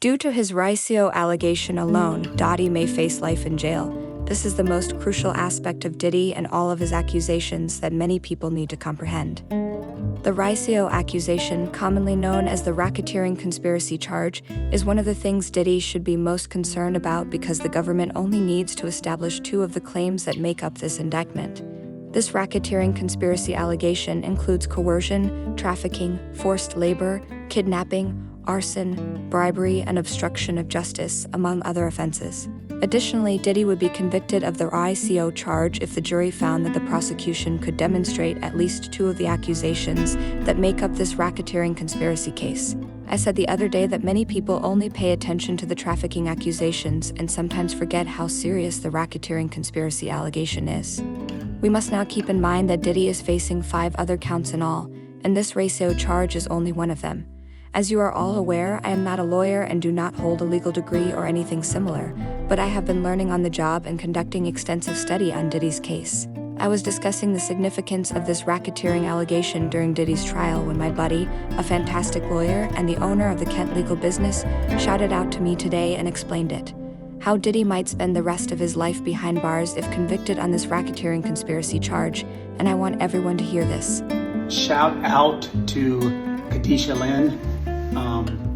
Due to his RICO allegation alone, Diddy may face life in jail. This is the most crucial aspect of Diddy and all of his accusations that many people need to comprehend. The RICO accusation, commonly known as the racketeering conspiracy charge, is one of the things Diddy should be most concerned about because the government only needs to establish two of the claims that make up this indictment. This racketeering conspiracy allegation includes coercion, trafficking, forced labor, kidnapping, arson, bribery, and obstruction of justice, among other offenses. Additionally, Diddy would be convicted of the RICO charge if the jury found that the prosecution could demonstrate at least two of the accusations that make up this racketeering conspiracy case. I said the other day that many people only pay attention to the trafficking accusations and sometimes forget how serious the racketeering conspiracy allegation is. We must now keep in mind that Diddy is facing 5 other counts in all, and this RICO charge is only one of them. As you are all aware, I am not a lawyer and do not hold a legal degree or anything similar, but I have been learning on the job and conducting extensive study on Diddy's case. I was discussing the significance of this racketeering allegation during Diddy's trial when my buddy, a fantastic lawyer and the owner of the Kent legal business, shouted out to me today and explained it. How Diddy might spend the rest of his life behind bars if convicted on this racketeering conspiracy charge, and I want everyone to hear this. Shout out to Khadijah Lynn.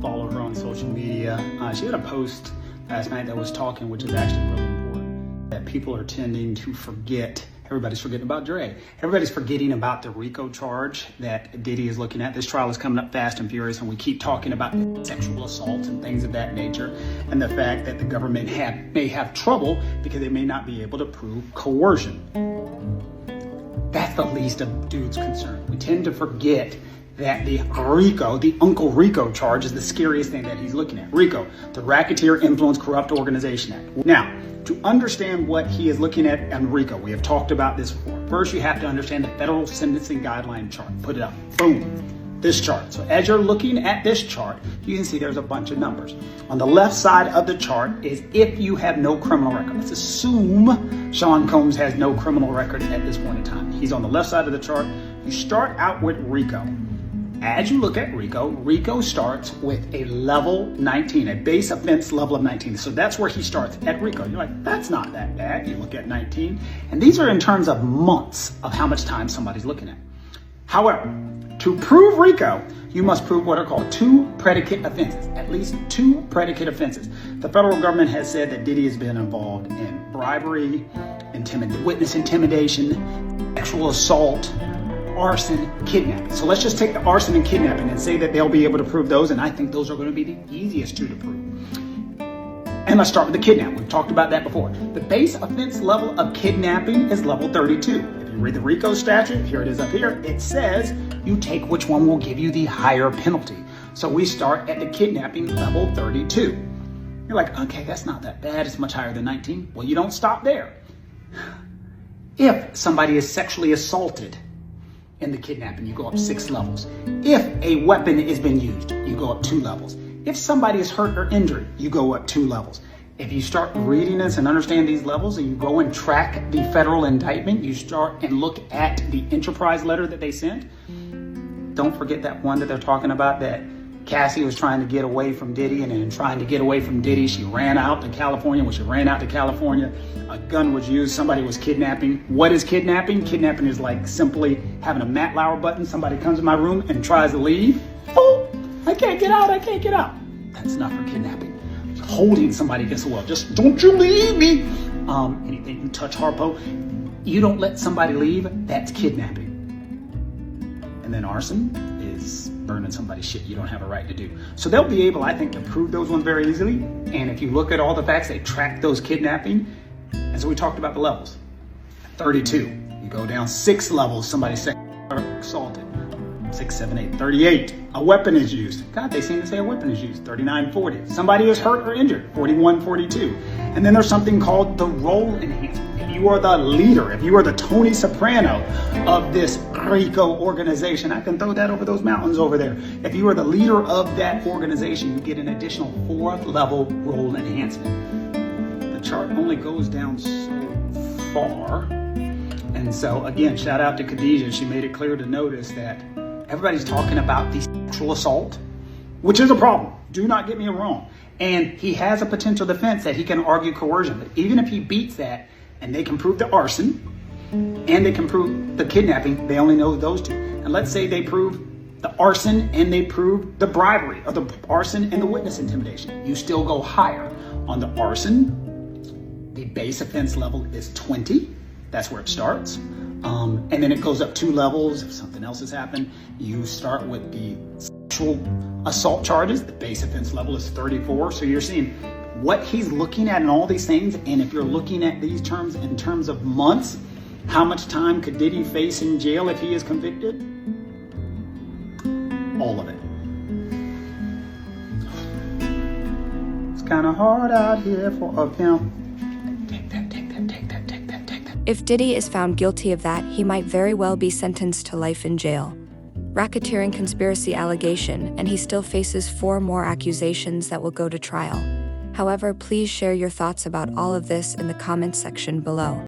Follow her on social media. She had a post last night that was talking, which is actually really important, that people are tending to forget. Everybody's forgetting about Dre. Everybody's forgetting about the RICO charge that Diddy is looking at. This trial is coming up fast and furious, and we keep talking about sexual assault and things of that nature, and the fact that the government may have trouble because they may not be able to prove coercion. That's the least of dude's concern. We tend to forget that the RICO, the Uncle RICO charge, is the scariest thing that he's looking at. RICO, the Racketeer Influence Corrupt Organization Act. Now, to understand what he is looking at on RICO, we have talked about this before. First, you have to understand the federal sentencing guideline chart. Put it up. Boom. This chart. So as you're looking at this chart, you can see there's a bunch of numbers. On the left side of the chart is if you have no criminal record. Let's assume Sean Combs has no criminal record at this point in time. He's on the left side of the chart. You start out with RICO. As you look at RICO, RICO starts with a level 19, a base offense level of 19. So that's where he starts at RICO. You're like, that's not that bad. You look at 19. And these are in terms of months of how much time somebody's looking at. However, to prove RICO, you must prove what are called 2 predicate offenses, at least 2 predicate offenses. The federal government has said that Diddy has been involved in bribery, witness intimidation, sexual assault, arson, kidnapping. So let's just take the arson and kidnapping and say that they'll be able to prove those, and I think those are going to be the easiest 2 to prove. And let's start with the kidnapping. We've talked about that before. The base offense level of kidnapping is level 32. If you read the RICO statute, here it is up here, it says you take which one will give you the higher penalty. So we start at the kidnapping level 32. You're like, okay, that's not that bad. It's much higher than 19. Well, you don't stop there. If somebody is sexually assaulted in the kidnapping, you go up 6 levels. If a weapon is being used, you go up 2 levels. If somebody is hurt or injured, you go up 2 levels. If you start reading this and understand these levels and you go and track the federal indictment, you start and look at the enterprise letter that they sent, don't forget that one that they're talking about, that Cassie was trying to get away from Diddy, and in trying to get away from Diddy, she ran out to California. When she ran out to California, a gun was used. Somebody was kidnapping. What is kidnapping? Kidnapping is like simply having a Matt Lauer button. Somebody comes in my room and tries to leave. Oh, I can't get out. I can't get out. That's not for kidnapping. Holding somebody against the wall. Just don't you leave me. Anything you touch, Harpo. You don't let somebody leave. That's kidnapping. And then arson is burning somebody's shit you don't have a right to do. So they'll be able, I think, to prove those ones very easily. And if you look at all the facts, they track those kidnapping. And so we talked about the levels. 32, you go down 6 levels, somebody assaulted. 6, 7, 8, 38, a weapon is used. God, they seem to say a weapon is used. 39, 40, somebody is hurt or injured. 41, 42. And then there's something called the role enhancement. If you are the leader, if you are the Tony Soprano of this RICO organization, I can throw that over those mountains over there. If you are the leader of that organization, you get an additional 4th level role enhancement. The chart only goes down so far. And so again, shout out to Khadijah. She made it clear to notice that everybody's talking about the sexual assault, which is a problem. Do not get me wrong. And he has a potential defense that he can argue coercion. But even if he beats that and they can prove the arson and they can prove the kidnapping, they only know those two. And let's say they prove the arson and they prove the bribery, or the arson and the witness intimidation. You still go higher. On the arson, the base offense level is 20. That's where it starts. And then it goes up 2 levels. If something else has happened, you start with the sexual assault charges. The base offense level is 34. So you're seeing what he's looking at in all these things. And if you're looking at these terms in terms of months, how much time could Diddy face in jail if he is convicted? All of it. It's kind of hard out here for a pimp. Take that, take that, take that, take that, take that. If Diddy is found guilty of that, he might very well be sentenced to life in jail. Racketeering conspiracy allegation, and he still faces 4 more accusations that will go to trial. However, please share your thoughts about all of this in the comments section below.